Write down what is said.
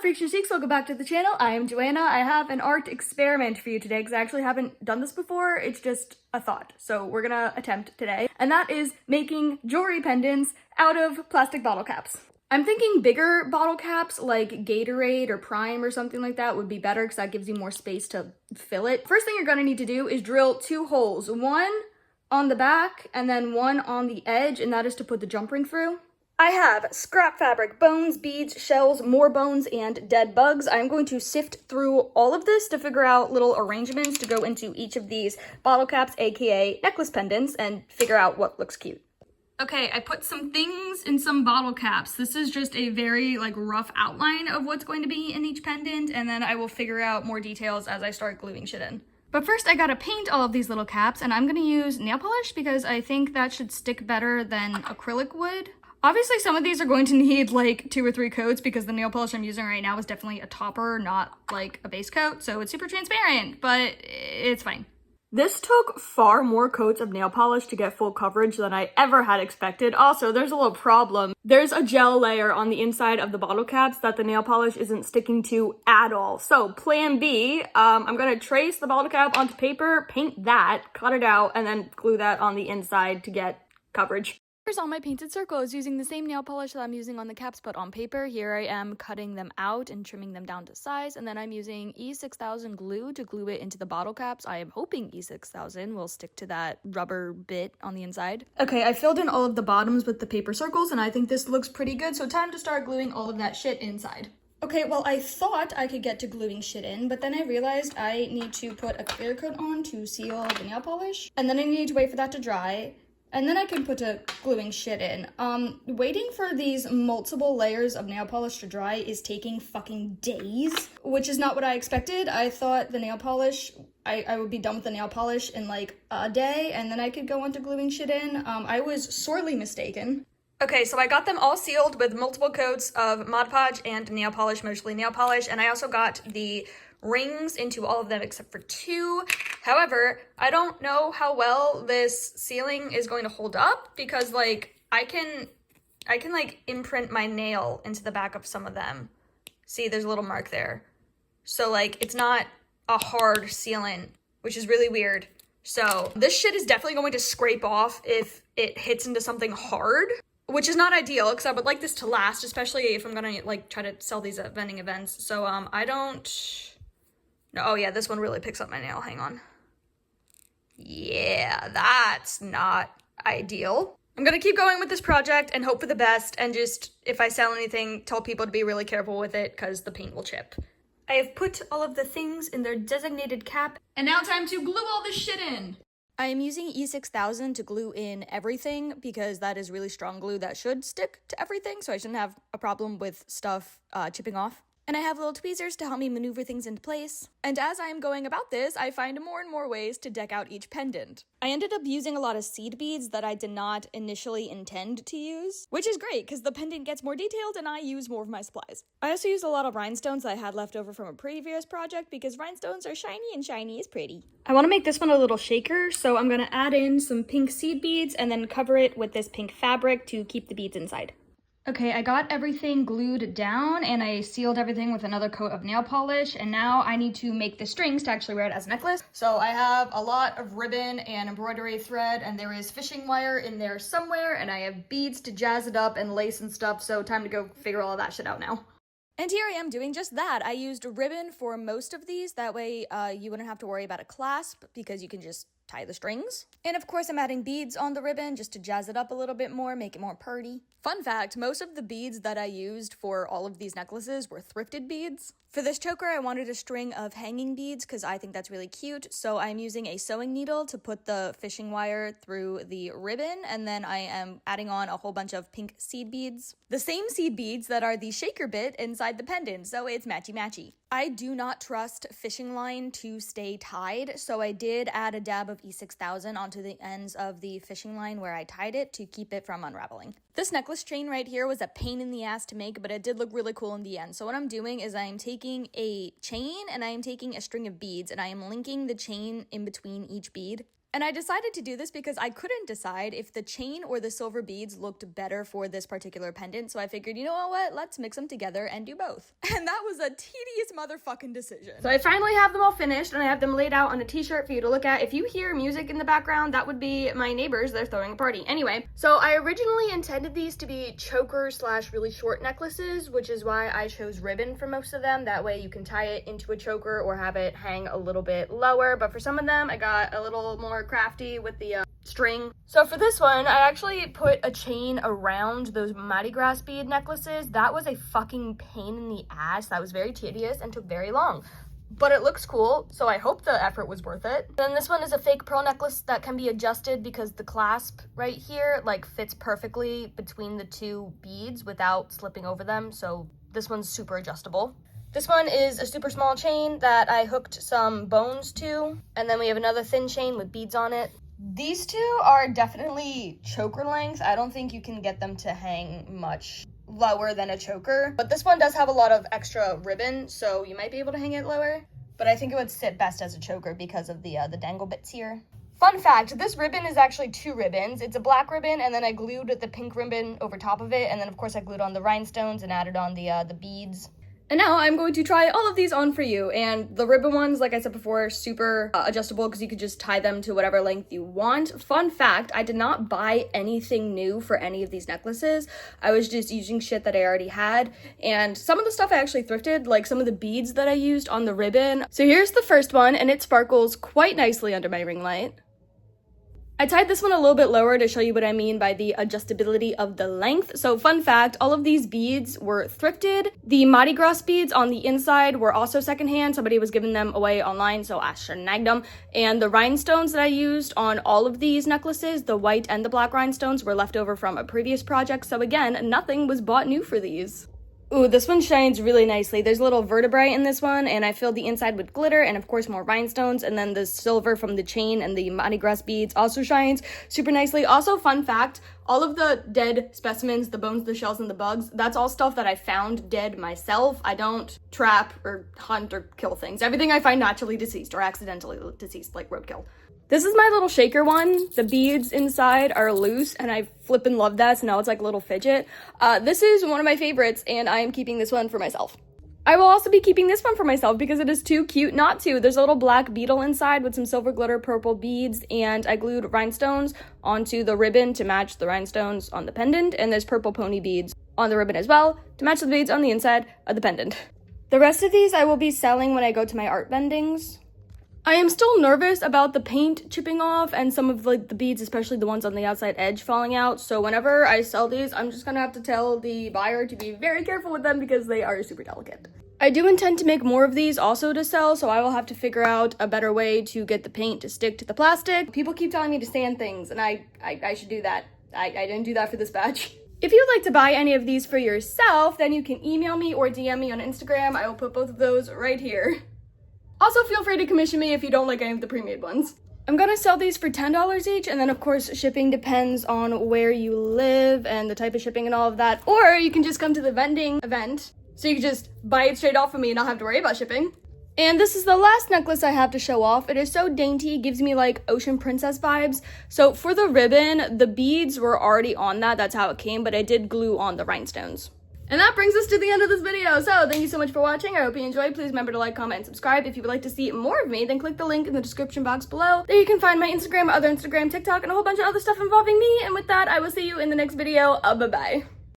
up, Freaks and Sheiks? Welcome back to the channel. I am Joanna. I have an art experiment for you today because I actually haven't done this before. It's just a thought. So we're gonna attempt today. And that is making jewelry pendants out of plastic bottle caps. I'm thinking bigger bottle caps like Gatorade or Prime or something like that would be better because that gives you more space to fill it. First thing you're gonna need to do is drill 2 holes. One on the back and then one on the edge, and that is to put the jump ring through. I have scrap fabric, bones, beads, shells, more bones, and dead bugs. I'm going to sift through all of this to figure out little arrangements to go into each of these bottle caps, aka necklace pendants, and figure out what looks cute. Okay, I put some things in some bottle caps. This is just a very rough outline of what's going to be in each pendant, and then I will figure out more details as I start gluing shit in. But first I gotta paint all of these little caps, and I'm gonna use nail polish because I think that should stick better than acrylic would. Obviously, some of these are going to need 2 or 3 coats because the nail polish I'm using right now is definitely a topper, not a base coat, so it's super transparent, but it's fine. This took far more coats of nail polish to get full coverage than I ever had expected. Also, there's a little problem. There's a gel layer on the inside of the bottle caps that the nail polish isn't sticking to at all. So plan B, I'm gonna trace the bottle cap onto paper, paint that, cut it out, and then glue that on the inside to get coverage. Here's all my painted circles using the same nail polish that I'm using on the caps but on paper. Here I am cutting them out and trimming them down to size, and then I'm using E6000 glue to glue it into the bottle caps. I am hoping E6000 will stick to that rubber bit on the inside. Okay, I filled in all of the bottoms with the paper circles and I think this looks pretty good, so time to start gluing all of that shit inside. Okay, well, I thought I could get to gluing shit in, but then I realized I need to put a clear coat on to seal the nail polish, and then I need to wait for that to dry. And then I can put a gluing shit in. Waiting for these multiple layers of nail polish to dry is taking fucking days, which is not what I expected. I thought the nail polish, I would be done with the nail polish in a day, and then I could go on to gluing shit in. I was sorely mistaken. Okay, so I got them all sealed with multiple coats of Mod Podge and nail polish, mostly nail polish, and I also got the rings into all of them except for 2. However, I don't know how well this sealing is going to hold up because I can imprint my nail into the back of some of them. See, there's a little mark there. So it's not a hard sealant, which is really weird. So this shit is definitely going to scrape off if it hits into something hard, which is not ideal because I would like this to last, especially if I'm gonna try to sell these at vending events. So I don't. No, oh yeah, this one really picks up my nail. Hang on. Yeah, that's not ideal. I'm gonna keep going with this project and hope for the best, and just, if I sell anything, tell people to be really careful with it because the paint will chip. I have put all of the things in their designated cap, and now time to glue all this shit in. I am using E6000 to glue in everything because that is really strong glue that should stick to everything, so I shouldn't have a problem with stuff chipping off. And I have little tweezers to help me maneuver things into place. And as I am going about this, I find more and more ways to deck out each pendant. I ended up using a lot of seed beads that I did not initially intend to use, which is great because the pendant gets more detailed and I use more of my supplies. I also used a lot of rhinestones that I had left over from a previous project because rhinestones are shiny and shiny is pretty. I want to make this one a little shaker, so I'm going to add in some pink seed beads and then cover it with this pink fabric to keep the beads inside. Okay, I got everything glued down and I sealed everything with another coat of nail polish, and now I need to make the strings to actually wear it as a necklace. So I have a lot of ribbon and embroidery thread, and there is fishing wire in there somewhere, and I have beads to jazz it up and lace and stuff, so time to go figure all of that shit out now. And here I am doing just that. I used ribbon for most of these, that way you wouldn't have to worry about a clasp because you can just tie the strings. And of course I'm adding beads on the ribbon just to jazz it up a little bit more, make it more pretty. Fun fact, most of the beads that I used for all of these necklaces were thrifted beads. For this choker, I wanted a string of hanging beads because I think that's really cute, so I'm using a sewing needle to put the fishing wire through the ribbon, and then I am adding on a whole bunch of pink seed beads. The same seed beads that are the shaker bit inside the pendant, so it's matchy-matchy. I do not trust fishing line to stay tied, so I did add a dab of E6000 onto the ends of the fishing line where I tied it to keep it from unraveling. This necklace chain right here was a pain in the ass to make, but it did look really cool in the end. So what I'm doing is I am taking a chain and I am taking a string of beads and I am linking the chain in between each bead. And I decided to do this because I couldn't decide if the chain or the silver beads looked better for this particular pendant, so I figured, you know what, let's mix them together and do both. And that was a tedious motherfucking decision. So I finally have them all finished, and I have them laid out on a t-shirt for you to look at. If you hear music in the background, that would be my neighbors. They're throwing a party. Anyway, so I originally intended these to be chokers slash really short necklaces, which is why I chose ribbon for most of them. That way you can tie it into a choker or have it hang a little bit lower, but for some of them, I got a little more crafty with the string. So for this one, I actually put a chain around those Mardi Gras bead necklaces. That was a fucking pain in the ass. That was very tedious and took very long. But it looks cool, so I hope the effort was worth it. Then this one is a fake pearl necklace that can be adjusted because the clasp right here like fits perfectly between the two beads without slipping over them, so this one's super adjustable. This one is a super small chain that I hooked some bones to, and then we have another thin chain with beads on it. These two are definitely choker length. I don't think you can get them to hang much lower than a choker, but this one does have a lot of extra ribbon, so you might be able to hang it lower, but I think it would sit best as a choker because of the dangle bits here. Fun fact, this ribbon is actually two ribbons. It's a black ribbon, and then I glued the pink ribbon over top of it, and then of course I glued on the rhinestones and added on the beads. And now I'm going to try all of these on for you, and the ribbon ones, like I said before, are super adjustable because you could just tie them to whatever length you want. Fun fact, I did not buy anything new for any of these necklaces. I was just using shit that I already had, and some of the stuff I actually thrifted, like some of the beads that I used on the ribbon. So here's the first one, and it sparkles quite nicely under my ring light. I tied this one a little bit lower to show you what I mean by the adjustability of the length. So fun fact, all of these beads were thrifted. The Mardi Gras beads on the inside were also secondhand. Somebody was giving them away online, so I snagged them. And the rhinestones that I used on all of these necklaces, the white and the black rhinestones, were left over from a previous project. So again, nothing was bought new for these. Ooh, this one shines really nicely. There's a little vertebrae in this one, and I filled the inside with glitter and of course more rhinestones, and then the silver from the chain and the Mardi Gras beads also shines super nicely. Also, fun fact, all of the dead specimens, the bones, the shells, and the bugs, that's all stuff that I found dead myself. I don't trap or hunt or kill things. Everything I find naturally deceased or accidentally deceased, like roadkill. This is my little shaker one. The beads inside are loose, and I flippin' love that, so now it's like a little fidget. This is one of my favorites, and I am keeping this one for myself. I will also be keeping this one for myself because it is too cute not to. There's a little black beetle inside with some silver glitter purple beads, and I glued rhinestones onto the ribbon to match the rhinestones on the pendant, and there's purple pony beads on the ribbon as well to match the beads on the inside of the pendant. The rest of these I will be selling when I go to my art bendings. I am still nervous about the paint chipping off and some of like the beads, especially the ones on the outside edge, falling out. So whenever I sell these, I'm just gonna have to tell the buyer to be very careful with them because they are super delicate. I do intend to make more of these also to sell, so I will have to figure out a better way to get the paint to stick to the plastic. People keep telling me to sand things, and I should do that. I didn't do that for this batch. If you'd like to buy any of these for yourself, then you can email me or DM me on Instagram. I will put both of those right here. Also, feel free to commission me if you don't like any of the pre-made ones. I'm gonna sell these for $10 each, and then of course shipping depends on where you live and the type of shipping and all of that. Or you can just come to the vending event, so you can just buy it straight off of me and not have to worry about shipping. And this is the last necklace I have to show off. It is so dainty, gives me like ocean princess vibes. So for the ribbon, the beads were already on that, that's how it came, but I did glue on the rhinestones. And that brings us to the end of this video. So thank you so much for watching. I hope you enjoyed. Please remember to like, comment, and subscribe. If you would like to see more of me, then click the link in the description box below. There you can find my Instagram, other Instagram, TikTok, and a whole bunch of other stuff involving me. And with that, I will see you in the next video. Bye-bye.